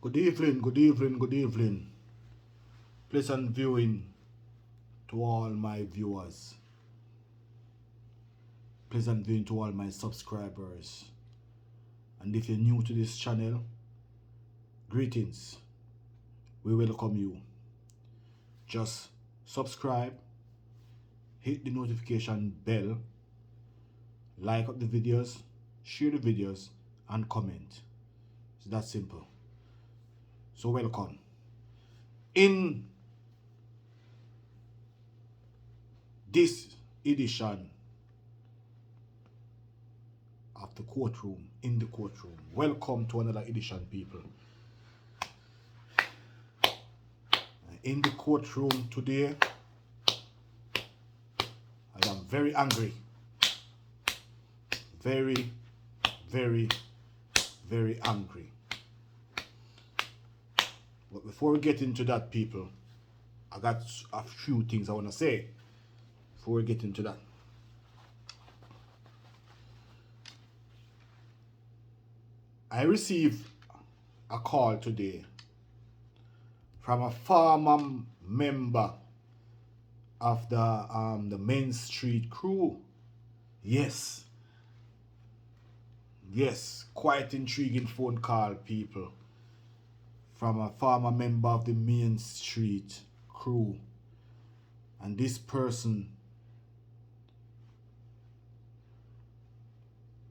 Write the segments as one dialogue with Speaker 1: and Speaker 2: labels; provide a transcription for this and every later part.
Speaker 1: Good evening, good evening, good evening. Pleasant viewing to all my viewers. Pleasant viewing to all my subscribers. And if you're new to this channel, greetings. We welcome you. Just subscribe, hit the notification bell, like up the videos, share the videos, and comment. It's that simple. So welcome. In this edition of the courtroom, in the courtroom, welcome to another edition, people. In the courtroom today, I am very angry. Very, very, very angry. But before we get into that, people, I got a few things I want to say before we get into that. I received a call today from a former member of the Main Street crew. Yes, quite intriguing phone call, people, from a former member of the Main Street crew. And this person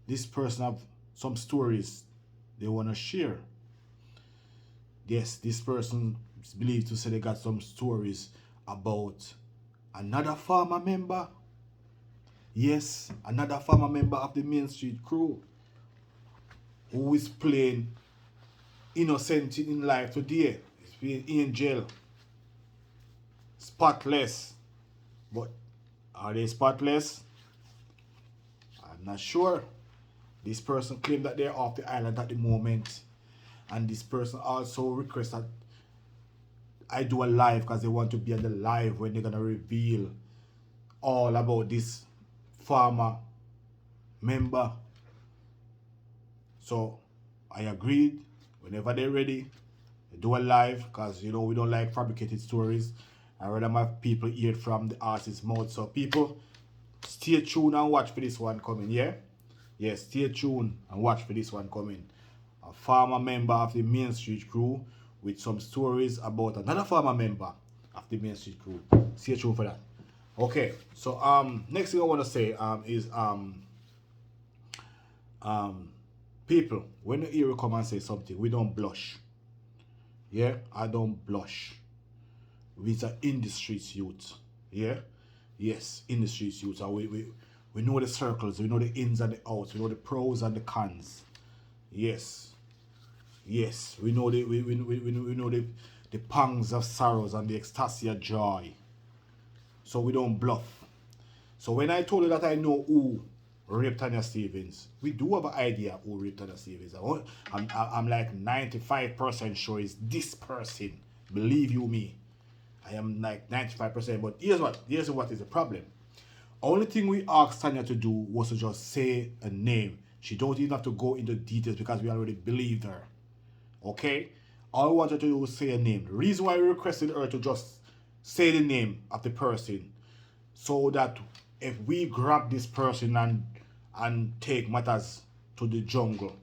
Speaker 1: have some stories they want to share. Yes, this person is believed to say they got some stories about another former member. Yes, another former member of the Main Street crew who is playing innocent in life today. He's being in jail. Spotless. But are they spotless? I'm not sure. This person claimed that they're off the island at the moment. And this person also requests that I do a live because they want to be on the live when they're going to reveal all about this former member. So I agreed. Whenever they're ready, they do a live because, you know, we don't like fabricated stories. I rather have people hear it from the artist's mouth. So people, stay tuned and watch for this one coming, yeah? Yes, stay tuned and watch for this one coming. A former member of the Main Street crew with some stories about another former member of the Main Street crew. Stay tuned for that. Okay, so next thing I want to say is people, when you hear me come and say something, we don't blush. Yeah, I don't blush. We are in the streets youth. Yeah, yes, in the streets youth. And we know the circles, we know the ins and the outs, we know the pros and the cons. Yes, we know we know the pangs of sorrows and the ecstasy of joy. So we don't bluff. So when I told you that I know who raped Tanya Stevens, we do have an idea who raped Tanya Stevens. I'm like 95% sure it's this person. Believe you me. I am like 95%. But here's what is the problem. Only thing we asked Tanya to do was to just say a name. She don't even have to go into details because we already believed her. Okay? All we wanted to do was say a name. The reason why we requested her to just say the name of the person, so that if we grab this person and take matters to the jungle,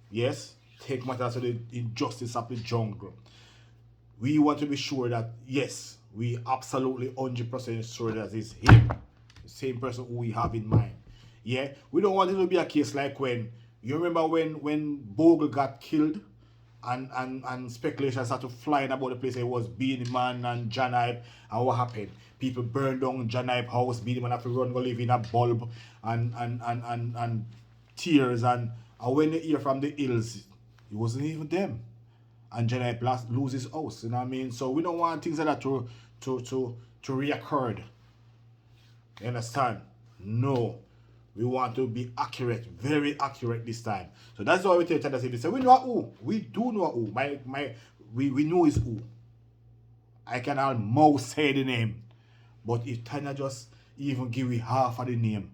Speaker 1: yes, take matters to the injustice of the jungle, we want to be sure that, yes, we absolutely 100% sure that it's him, the same person who we have in mind. Yeah, we don't want it to be a case like when, you remember when Bogle got killed and speculation started flying about the place. It was Beanie Man and John Ibe, and what happened? People burned down John Ibe house. Beanie Man have to run go live in a bulb and tears, and when you hear from the hills, it wasn't even them. And John Ibe lose his house. You know what I mean? So we don't want things like that to reoccur. You understand? No. We want to be accurate, very accurate this time. So that's why we tell Tanya Stevens, we know who. We do know who. We know is who. I can almost say the name. But if Tanya just even give me half of the name,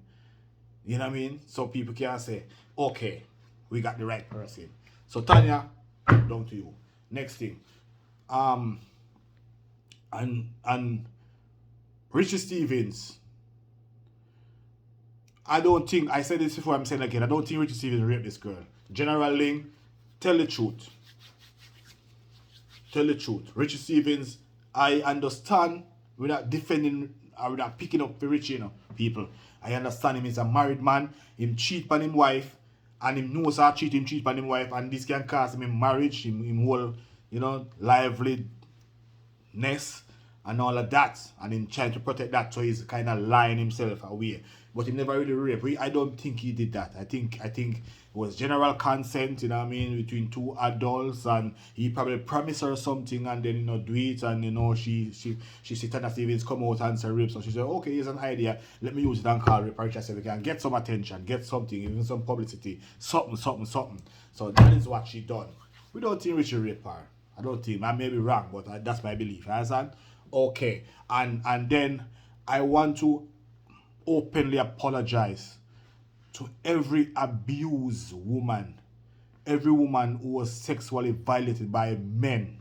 Speaker 1: you know what I mean? So people can say, okay, we got the right person. So Tanya, Down to you. Next thing. And Richie Stevens. I don't think, I said this before, I'm saying again, I don't think Richie Stevens raped this girl. General Ling, tell the truth. Tell the truth. Richie Stevens, I understand, without defending, or without picking up for Richie, people. I understand him is a married man, him cheat on him wife, and him knows how cheat on him wife, and this can cause him in marriage, him whole, liveliness and all of that, and him trying to protect that, so he's kind of lying himself away. But he never really raped. I don't think he did that. I think it was general consent, between two adults, and he probably promised her something, and then do it, and she see Tana Stevens come out and say rape, so she said, okay, here's an idea, let me use it and call rape, so we can get some attention, get something, even some publicity, something. So that is what she done. We don't think Richie raped her. I don't think. I may be wrong, but that's my belief. You understand? Okay. And then I want to openly apologize to every abused woman, every woman who was sexually violated by men.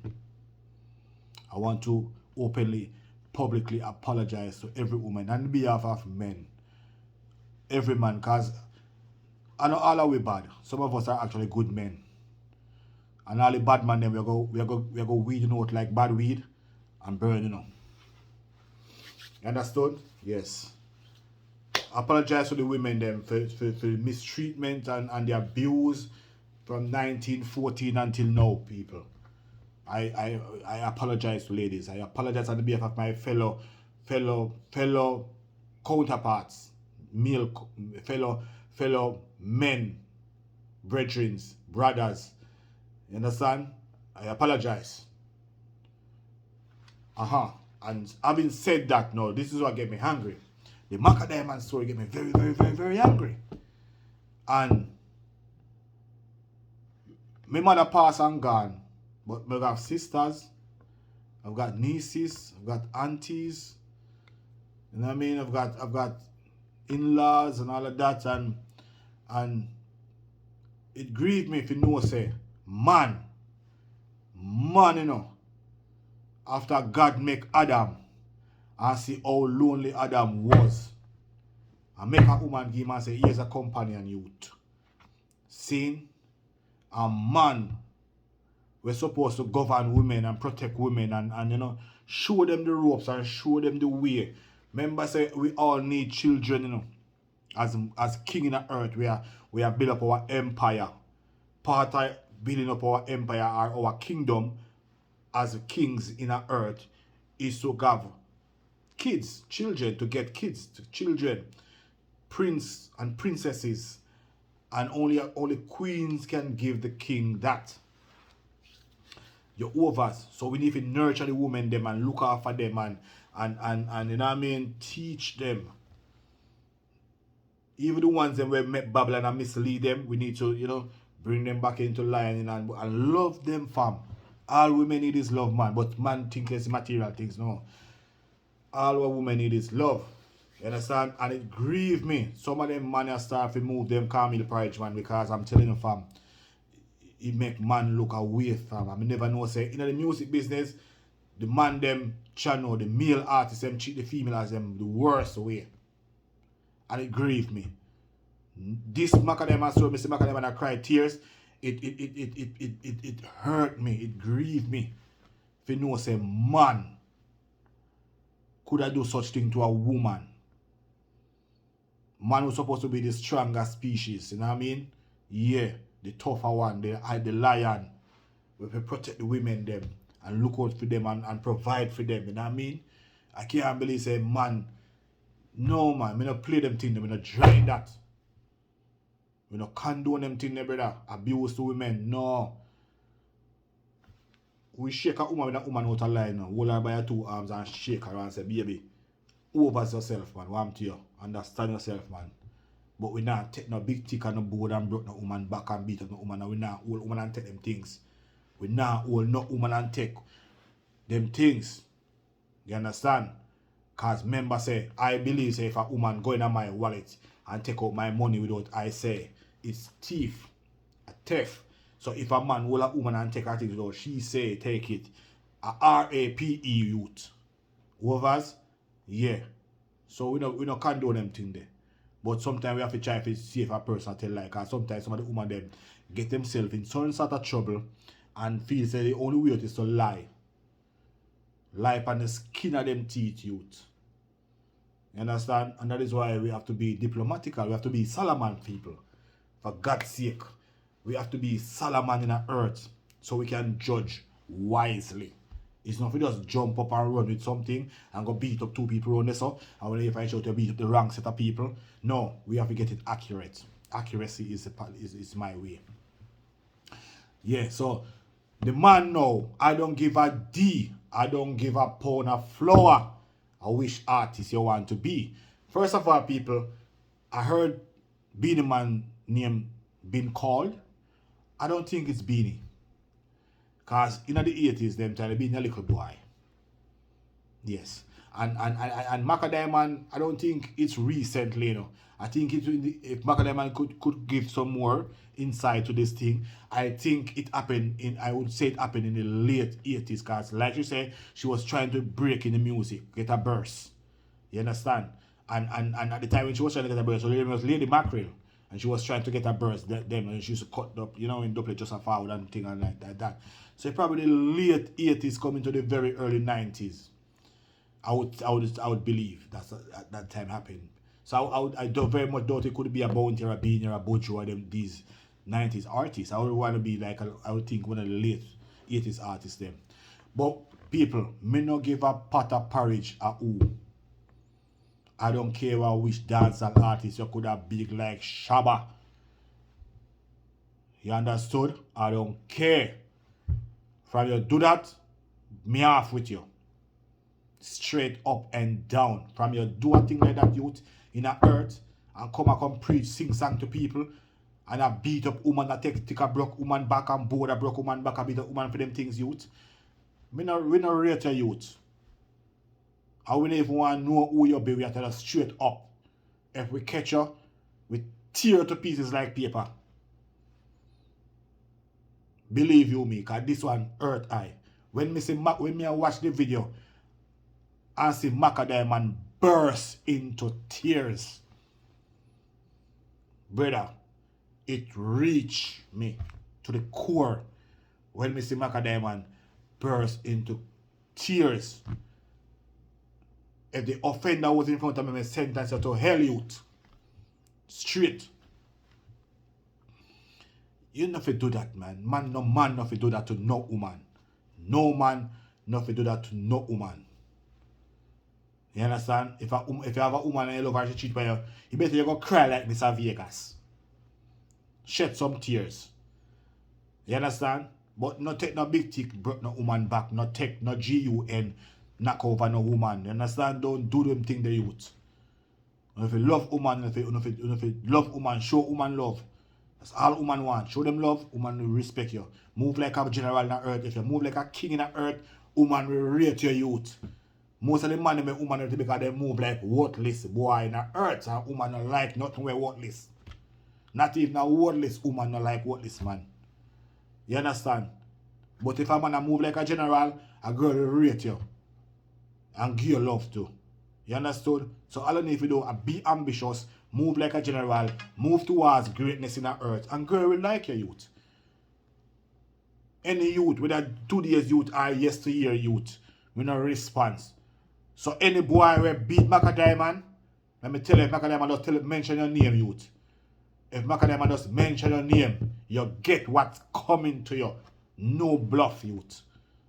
Speaker 1: I want to openly, publicly apologize to every woman on behalf of men. Every man, because I know all are we bad. Some of us are actually good men. And all the bad man them we go weed out like bad weed and burn, You understood? Yes. I apologize to the women them for the mistreatment and the abuse from 1914 until now, people. I apologize to ladies. I apologize on behalf of my fellow counterparts, fellow men, brethren, brothers. You understand? I apologize. And having said that, now this is what get me angry. The MACKA Diamond story get me very, very, very, very angry. And my mother passed and gone, but I got sisters, I've got nieces, I've got aunties, you know what I mean? I've got in-laws and all of that, and it grieved me if you know, say, man, after God make Adam, and see how lonely Adam was, and make a woman give him and say, here's a companion youth. Seeing a man, we're supposed to govern women and protect women and show them the ropes and show them the way. Remember, say we all need children, as king in the earth, we are build up our empire. Part of building up our empire or our kingdom as kings in the earth is to have kids, children, to get kids, children, prince and princesses, and only queens can give the king that. You're overs, so we need to nurture the women them and look after them and you know what I mean, teach them. Even the ones that we met Babylon and mislead them, we need to bring them back into line and love them, fam. All women need is love, man, but man think it's material things, no. All what women need is love. You understand? And it grieved me. Some of them man start to move them call me the porridge man, because I'm telling you, fam, it make man look away, fam. I never know, say, in the music business, the man them channel, the male artists them treat the female as them the worst way. And it grieved me. This MACKA Diamond story, Mr. MACKA Diamond, I cried tears. It hurt me. It grieved me. If you know, say, man, could I do such thing to a woman? Man was supposed to be the stronger species, you know what I mean? Yeah, the tougher one, the lion. We protect the women them and look out for them and provide for them, you know what I mean? I can't believe, say, man, no, man, I don't play them things, I don't join that. We don't condone them things, brother. Abuse to women, no. We shake a woman with a woman out of line now. Hold her by her two arms and shake her and say, baby, over yourself, man. What I'm to you. Understand yourself, man. But we not take no big tick on the board and broke no woman back and beat up no woman. And we not hold woman and take them things. We not hold no woman and take them things. You understand? Because remember, say, I believe, say, if a woman go in my wallet and take out my money without I say, it's thief, a theft. So if a man will a woman and take her things, she say take it. A RAPE youth. Overs? Yeah. So we don't condone them thing there. But sometimes we have to try to save a person tell like, cause sometimes some of the women them get themselves in certain sort of trouble and feel say the only way out is to lie. Lie on the skin of them teeth, youth. You understand? And that is why we have to be diplomatical. We have to be Solomon people. For God's sake. We have to be Solomon in the earth so we can judge wisely. It's not if we just jump up and run with something and go beat up 2 people on this up. And when you find out to beat up the wrong set of people. No, we have to get it accurate. Accuracy is my way. Yeah, so the man now, I don't give a D. I don't give a pound of flour. I wish artist you want to be. First of all, people, I heard Beanie Man name been called. I don't think it's Beanie. Because in the 80s, them trying to be a little boy. Yes. And MACKA Diamond, I don't think it's recently, you know. I think if MACKA Diamond could give some more insight to this thing, I think it happened I would say it happened in the late 80s. Because like you say, she was trying to break in the music, get a burst. You understand? And at the time when she was trying to get a burst, her name was Lady Mackerel. And she was trying to get a burst them, and she used to cut up, you know, in double just a forward and thing and like that. So probably the late 80s coming to the very early 90s. I would believe that time happened. So I don't very much doubt it could be a Bounty or a Beanie or a Bojo or these 90s artists. I would want to be like I would think one of the late 80s artists them. But people, me no give a pot of porridge a who. I don't care which dancehall artist you could have big like Shabba. You understood? I don't care. From you do that, me off with you. Straight up and down. From you do a thing like that, youth, in the earth, and come preach, sing song to people, and a beat up woman that take a broke woman back and board a broke woman back and beat up woman for them things, youth. We no rate your youth. And we don't even want to know who you be. We have to tell us straight up. If we catch you, we tear to pieces like paper. Believe you me, because this one hurt I. When me watch the video and see MACKA Diamond burst into tears. Brother, it reached me to the core when me see MACKA Diamond burst into tears. If the offender was in front of me, I sentence you to hell, youth. Straight. You not fi do that, man. Man not fi do that to no woman. No man not fi do that to no woman. You understand? If you have a woman and you love her, she cheat by you, you better you go cry like Mr. Vegas. Shed some tears. You understand? But not take no big tick, broke no woman back. Not take no GUN, knock over no woman. You understand? Don't do them thing the youth. And if you love woman, if you love woman, show woman love. That's all woman want. Show them love, woman will respect you. Move like a general in the earth. If you move like a king in the earth, woman will rate your youth. Most of the man make woman because they move like worthless boy in the earth. And woman don't like nothing where worthless. Not even a worthless woman don't like worthless man. You understand? But if a man move like a general, a girl will rate you. And give you love too. You understood? So all you need to do is be ambitious, move like a general, move towards greatness in the earth, and girl will like your youth. Any youth, whether today's youth or yesteryear youth, we no response. So any boy will beat MACKA Diamond, let me tell you, if MACKA Diamond just mention your name, youth. If MACKA Diamond just mention your name, you get what's coming to you. No bluff, youth.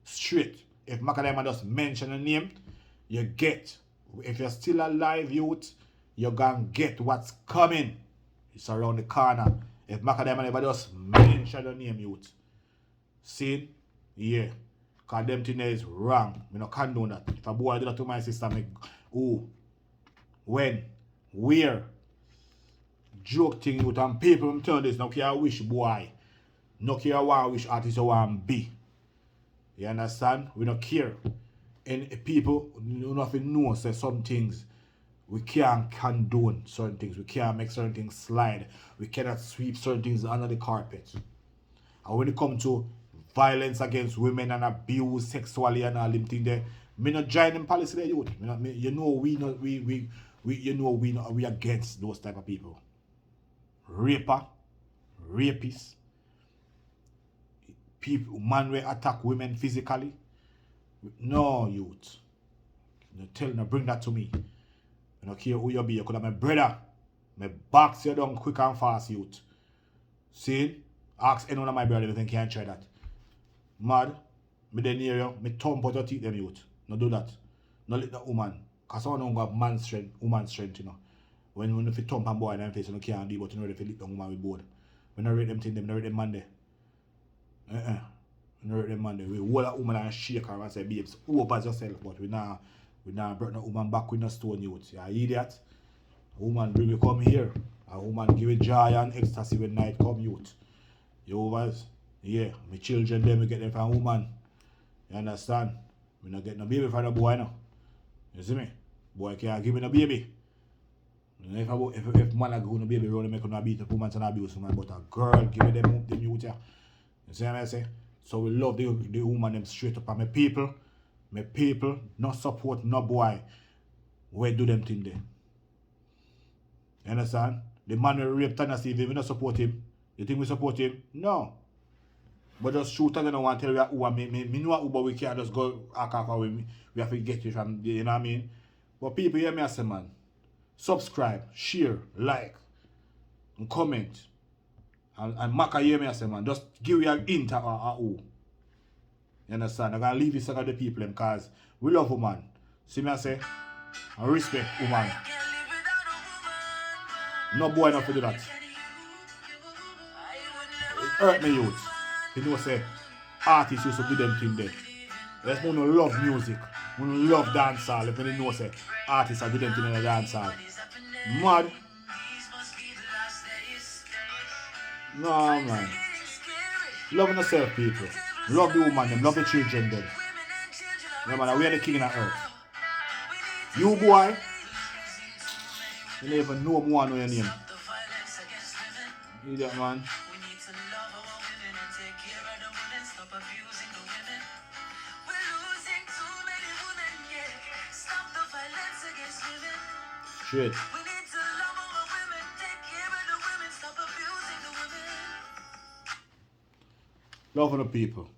Speaker 1: Straight. If MACKA Diamond just mention your name, you get. If you're still alive, youth, you're gonna get what's coming. It's around the corner. If MACKA Diamond ever just mention your name, youth. See? Yeah. Because them thing is wrong. We no condone that. If a boy do that to my sister, me who? When? Where? Joke thing youth and people I'm telling this, no care which boy. No care what which artist you want to be. You understand? We don't care. And people, you know, if you know, say some things, we can't condone certain things. We can't make certain things slide. We cannot sweep certain things under the carpet. And when it comes to violence against women and abuse sexually and all them things there, me not join them policy there, youth. You know we against those type of people. Raper, rapists, people, man will attack women physically. No, youth. No, bring that to me. You know, care who you be. You could have my brother. My box you down quick and fast, youth. See? Ask any one of my brother if they can't try that. Mad? Me then near you. Me thump out your teeth them, youth. No do that. No let that woman. Because someone don't have man strength, woman strength, you know. When you thump and boy in them face, you can't do, but you know if you lick the woman with board. When I rate them thing, them, I rate them man there. We know them man there. We hold a woman and shake her and say, babes, hope as yourself, but we now brought no woman back with no stone, youth. You idiot. A woman bring you come here. A woman give you joy and ecstasy when night come, youth. You overs? Yeah. My children them, we get them from a woman. You understand? We not get no baby from a boy now. You see me? Boy can't give me no baby. If man like go no baby around make no beat up woman and abuse woman, but a girl give me them youth. You see what I say? So we love the woman them straight up. And my people, not support no boy. Where do them thing there? You understand? The man will rape Tennessee, we not support him. You think we support him? No. But just shoot and don't want to tell you me know who, but we can't just go act off we have to get you from the, you know what I mean? But people hear me as a man. Subscribe, share, like, and comment. And MACKA hear me as a man. Just give you an hint at who. You understand? I'm gonna leave this to the people because we love woman. See me I say? I respect woman. No boy enough to do that. It hurt me, youth. You know say artists used to do them thing there. There's one who love music. One who love dancehall. If you know say artists are do them thing in the dancehall. Mad. No man. Love yourself, people. Love the woman them, love the children them. Remember, we are the king of earth. You boy, you never know more know your name. Idiot man. Shit. Love for the people.